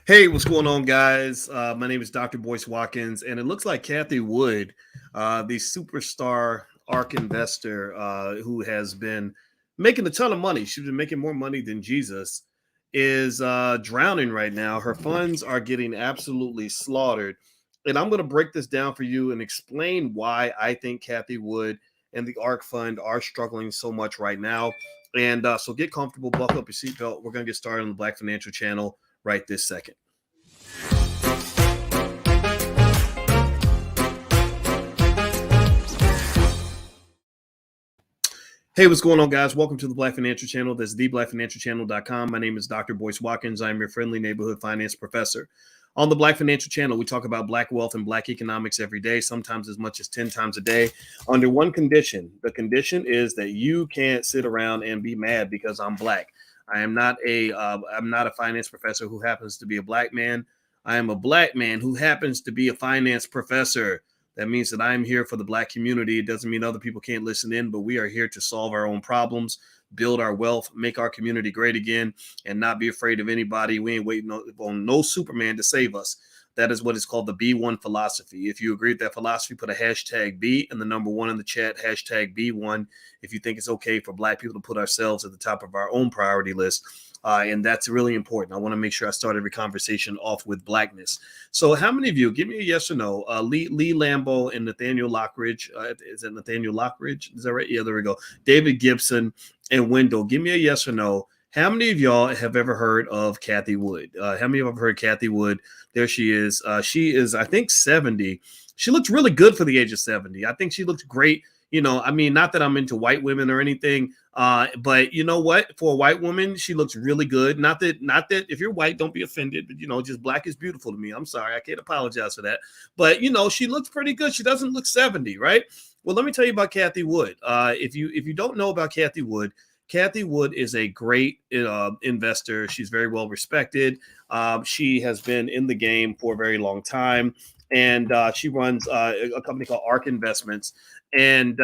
Hey, what's going on, guys? My name is Dr. Boyce Watkins, and it looks like Cathy Wood, the superstar Ark investor who has been making a ton of money. She's been making more money than Jesus, is drowning right now. Her funds are getting absolutely slaughtered. And I'm going to break this down for you and explain why I think Cathy Wood and the Ark Fund are struggling so much right now. And so get comfortable, buckle up your seatbelt. We're going to get started on the Black Financial Channel right this second. Hey, what's going on, guys? Welcome to the Black Financial Channel. That's theblackfinancialchannel.com. My name is Dr. Boyce Watkins. I'm your friendly neighborhood finance professor. On the Black Financial Channel, we talk about Black wealth and Black economics every day, sometimes as much as 10 times a day, under one condition. The condition is that you can't sit around and be mad because I'm Black. I'm not a finance professor who happens to be a Black man. I am a Black man who happens to be a finance professor. That means that I'm here for the Black community. It doesn't mean other people can't listen in, but we are here to solve our own problems, build our wealth, make our community great again, and not be afraid of anybody. We ain't waiting on no Superman to save us. That is what is called the B1 philosophy. If you agree with that philosophy, put a hashtag B and the number one in the chat, hashtag B1. If you think it's okay for Black people to put ourselves at the top of our own priority list. And that's really important. I want to make sure I start every conversation off with Blackness. So how many of you, give me a yes or no, Lee Lambeau and Nathaniel Lockridge, is it Nathaniel Lockridge? Is that right? Yeah, there we go. David Gibson and Wendell, give me a yes or no. How many of y'all have ever heard of Cathy Wood? How many of you have heard Cathy Wood? There she is. She is, I think, 70. She looks really good for the age of 70. I think she looks great. You know, I mean, not that I'm into white women or anything, but you know what? For a white woman, she looks really good. Not that if you're white, don't be offended, but you know, just Black is beautiful to me. I'm sorry, I can't apologize for that. But you know, she looks pretty good. She doesn't look 70, right? Well, let me tell you about Cathy Wood. If you don't know about Cathy Wood, Cathy Wood is a great investor. She's very well respected. She has been in the game for a very long time, and she runs a company called Ark Investments, and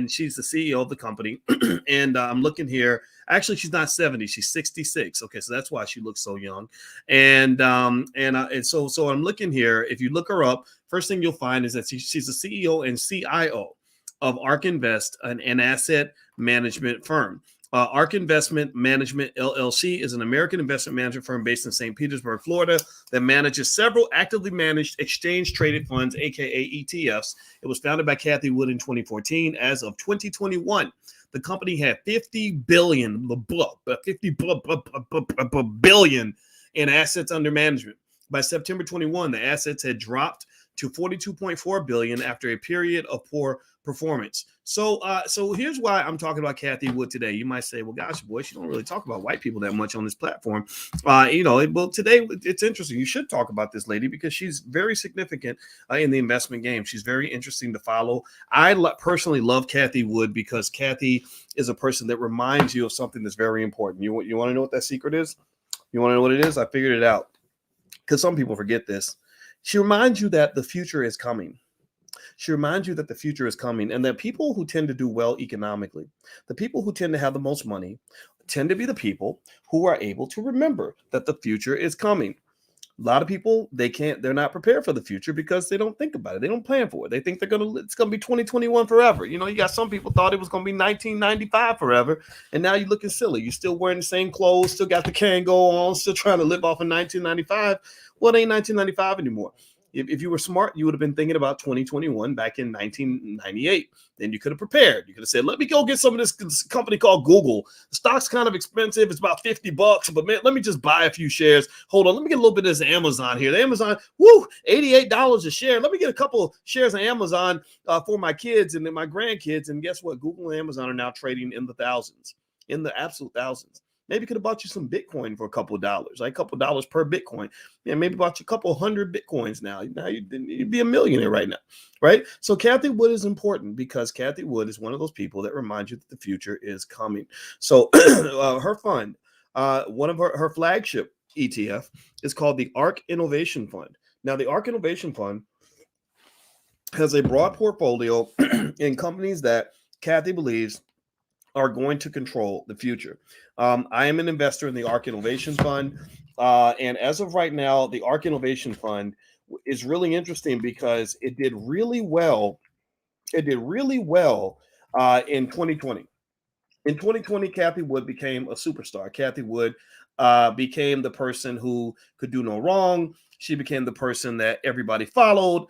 she's the CEO of the company. And I'm looking here. Actually, she's not 70; she's 66. Okay, so that's why she looks so young. And so I'm looking here. If you look her up, first thing you'll find is that she's the CEO and CIO of Ark Invest, an asset management firm. Ark Investment Management LLC is an American investment management firm based in St. Petersburg, Florida, that manages several actively managed exchange-traded funds, aka ETFs. It was founded by Cathy Wood in 2014. As of 2021, the company had $50 billion in assets under management. By September 21, the assets had dropped to $42.4 billion after a period of poor performance. So here's why I'm talking about Cathy Wood today. You might say, well, gosh, boy, she don't really talk about white people that much on this platform. Well, today it's interesting. You should talk about this lady because she's very significant in the investment game. She's very interesting to follow. I personally love Cathy Wood because Cathy is a person that reminds you of something that's very important. You want to know what that secret is? You want to know what it is? I figured it out because some people forget this. She reminds you that the future is coming. She reminds you that the future is coming and that people who tend to do well economically, the people who tend to have the most money, tend to be the people who are able to remember that the future is coming. A lot of people, they're not prepared for the future because they don't think about it. They don't plan for it. They think it's going to be 2021 forever. You know, you got some people thought it was going to be 1995 forever. And now you're looking silly. You're still wearing the same clothes, still got the Kango on, still trying to live off of 1995. Well, it ain't 1995 anymore. If you were smart, you would have been thinking about 2021 back in 1998. Then you could have prepared. You could have said, let me go get some of this company called Google. The stock's kind of expensive. It's about $50, but man, let me just buy a few shares. Hold on. Let me get a little bit of this Amazon here. The Amazon, $88 a share. Let me get a couple shares of Amazon for my kids and then my grandkids. And guess what? Google and Amazon are now trading in the thousands, in the absolute thousands. Maybe could have bought you some Bitcoin for a couple of dollars, like a couple of dollars per Bitcoin. Yeah, maybe bought you a couple hundred Bitcoins now. Now you'd be a millionaire right now, right? So Cathy Wood is important because Cathy Wood is one of those people that remind you that the future is coming. So her fund, one of her flagship ETF is called the Ark Innovation Fund. Now, the Ark Innovation Fund has a broad portfolio in companies that Cathy believes are going to control the future. I am an investor in the Ark Innovation Fund. And as of right now, the Ark Innovation Fund is really interesting because it did really well. It did really well in 2020. In 2020, Cathy Wood became a superstar. Cathy Wood became the person who could do no wrong. She became the person that everybody followed.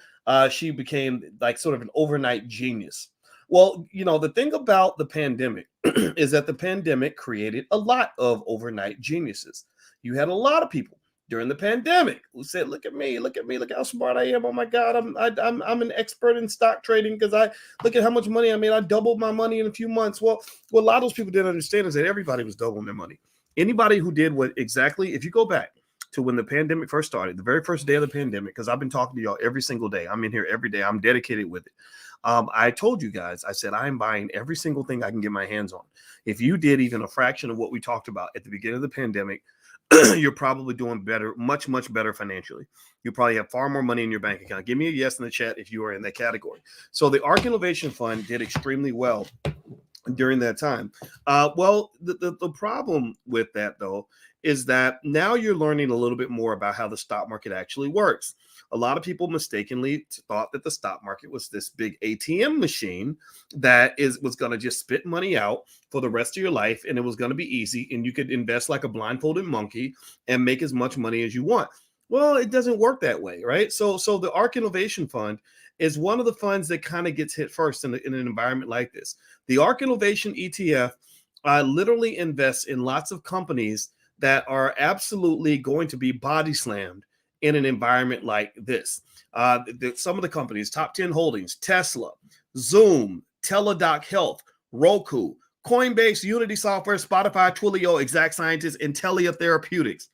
She became like sort of an overnight genius. Well, the thing about the pandemic is that the pandemic created a lot of overnight geniuses. You had a lot of people during the pandemic who said, "Look at me, look at me, look how smart I am! Oh my God, I'm an expert in stock trading because I look at how much money I made. I doubled my money in a few months." Well, what a lot of those people didn't understand is that everybody was doubling their money. Anybody who did what exactly, if you go back to when the pandemic first started, the very first day of the pandemic, because I've been talking to y'all every single day. I'm in here every day. I'm dedicated with it. I told you guys, I said, I'm buying every single thing I can get my hands on. If you did even a fraction of what we talked about at the beginning of the pandemic, you're probably doing better, much, much better financially. You probably have far more money in your bank account. Give me a yes in the chat if you are in that category. So the Ark Innovation Fund did extremely well during that time. Well, the problem with that, though, is that now you're learning a little bit more about how the stock market actually works. A lot of people mistakenly thought that the stock market was this big ATM machine that was going to just spit money out for the rest of your life, and it was going to be easy, and you could invest like a blindfolded monkey and make as much money as you want. Well, it doesn't work that way, right? So the Ark Innovation Fund is one of the funds that kind of gets hit first in an environment like this. The Ark Innovation ETF literally invests in lots of companies that are absolutely going to be body slammed in an environment like this. Some of the companies, top 10 holdings: Tesla, Zoom, Teladoc Health, Roku, Coinbase, Unity Software, Spotify, Twilio, Exact Sciences, and Telia Therapeutics.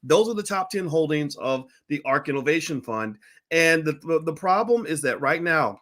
Those are the top 10 holdings of the Ark Innovation Fund. And the problem is that right now,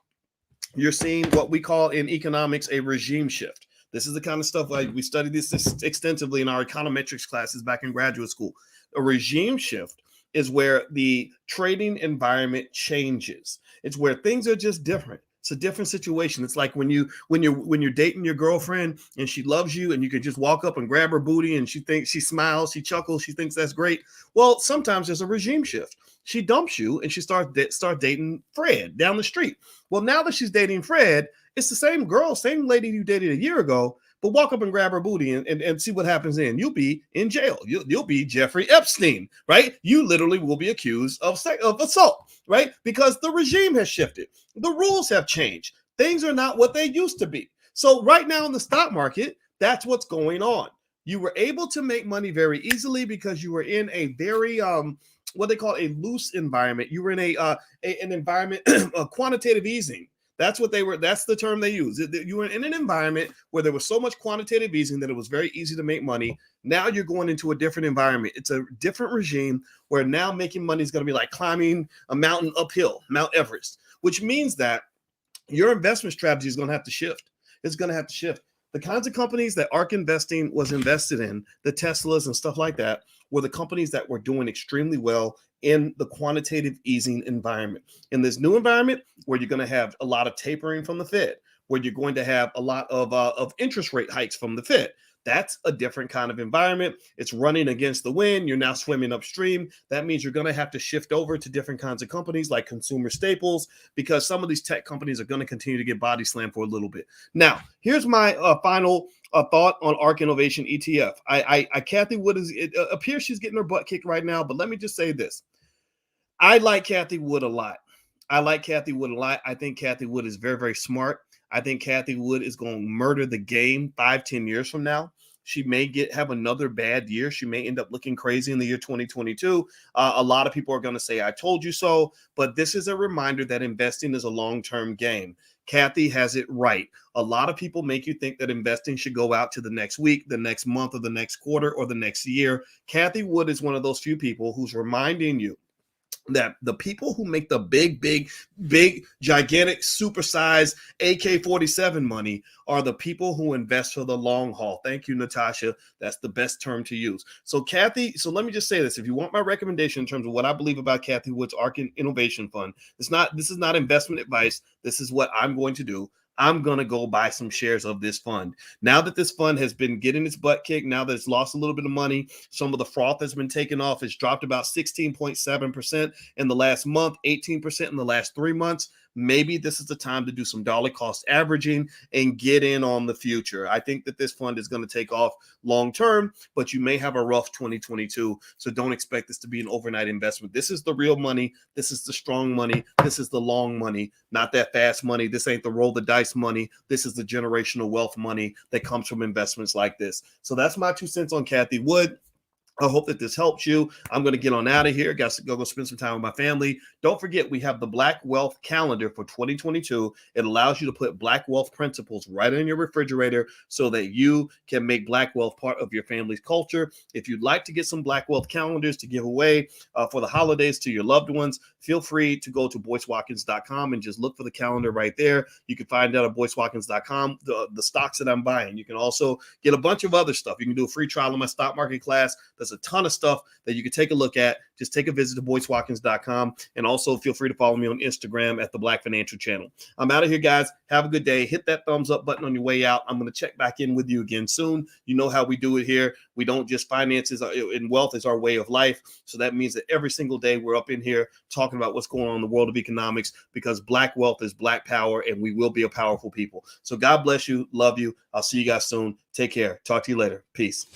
you're seeing what we call in economics a regime shift. This is the kind of stuff like we studied this extensively in our econometrics classes back in graduate school. A regime shift is where the trading environment changes. It's where things are just different. It's a different situation. It's like when you're dating your girlfriend and she loves you and you can just walk up and grab her booty and she smiles, she chuckles, she thinks that's great. Well, sometimes there's a regime shift. She dumps you and she starts dating Fred down the street. Well, now that she's dating Fred, it's the same girl, same lady you dated a year ago, but walk up and grab her booty and see what happens then. You'll be in jail. You'll be Jeffrey Epstein, right? You literally will be accused of assault, right? Because the regime has shifted. The rules have changed. Things are not what they used to be. So right now in the stock market, that's what's going on. You were able to make money very easily because you were in a very what they call a loose environment. You were in an environment of quantitative easing. That's what they were. That's the term they use. You were in an environment where there was so much quantitative easing that it was very easy to make money. Now you're going into a different environment. It's a different regime where now making money is going to be like climbing a mountain uphill, Mount Everest, which means that your investment strategy is going to have to shift. It's going to have to shift. The kinds of companies that Ark Investing was invested in, the Teslas and stuff like that, were the companies that were doing extremely well in the quantitative easing environment. In this new environment, where you're going to have a lot of tapering from the Fed, where you're going to have a lot of interest rate hikes from the Fed, that's a different kind of environment. It's running against the wind. You're now swimming upstream. That means you're going to have to shift over to different kinds of companies like consumer staples, because some of these tech companies are going to continue to get body slammed for a little bit. Now, here's my final thought on Ark Innovation ETF. Cathy Wood it appears she's getting her butt kicked right now, but let me just say this. I like Cathy Wood a lot. I think Cathy Wood is very, very smart. I think Cathy Wood is going to murder the game 5-10 years from now. She may have another bad year. She may end up looking crazy in the year 2022. A lot of people are going to say, I told you so. But this is a reminder that investing is a long-term game. Cathy has it right. A lot of people make you think that investing should go out to the next week, the next month, or the next quarter, or the next year. Cathy Wood is one of those few people who's reminding you that the people who make the big, gigantic, supersized AK-47 money are the people who invest for the long haul. Thank you, Natasha. That's the best term to use. So Cathy, so let me just say this. If you want my recommendation in terms of what I believe about Cathy Wood's Ark Innovation Fund, this is not investment advice. This is what I'm going to do. I'm going to go buy some shares of this fund. Now that this fund has been getting its butt kicked, now that it's lost a little bit of money, some of the froth has been taken off. It's dropped about 16.7% in the last month, 18% in the last 3 months. Maybe this is the time to do some dollar cost averaging and get in on the future. I think that this fund is going to take off long term, but you may have a rough 2022. So don't expect this to be an overnight investment. This is the real money. This is the strong money. This is the long money, not that fast money. This ain't the roll the dice money. This is the generational wealth money that comes from investments like this. So that's my 2 cents on Cathy Wood. I hope that this helps you. I'm going to get on out of here. Got to go spend some time with my family. Don't forget, we have the Black Wealth Calendar for 2022. It allows you to put Black Wealth principles right in your refrigerator so that you can make Black Wealth part of your family's culture. If you'd like to get some Black Wealth calendars to give away for the holidays to your loved ones, feel free to go to boycewatkins.com and just look for the calendar right there. You can find out at boycewatkins.com the stocks that I'm buying. You can also get a bunch of other stuff. You can do a free trial of my stock market class. There's a ton of stuff that you can take a look at. Just take a visit to boycewatkins.com, and also feel free to follow me on Instagram at the Black Financial Channel. I'm out of here, guys. Have a good day. Hit that thumbs up button on your way out. I'm going to check back in with you again soon. You know how we do it here. We don't just finances and wealth is our way of life. So that means that every single day we're up in here talking about what's going on in the world of economics, because Black wealth is Black power, and we will be a powerful people. So God bless you. Love you. I'll see you guys soon. Take care. Talk to you later. Peace.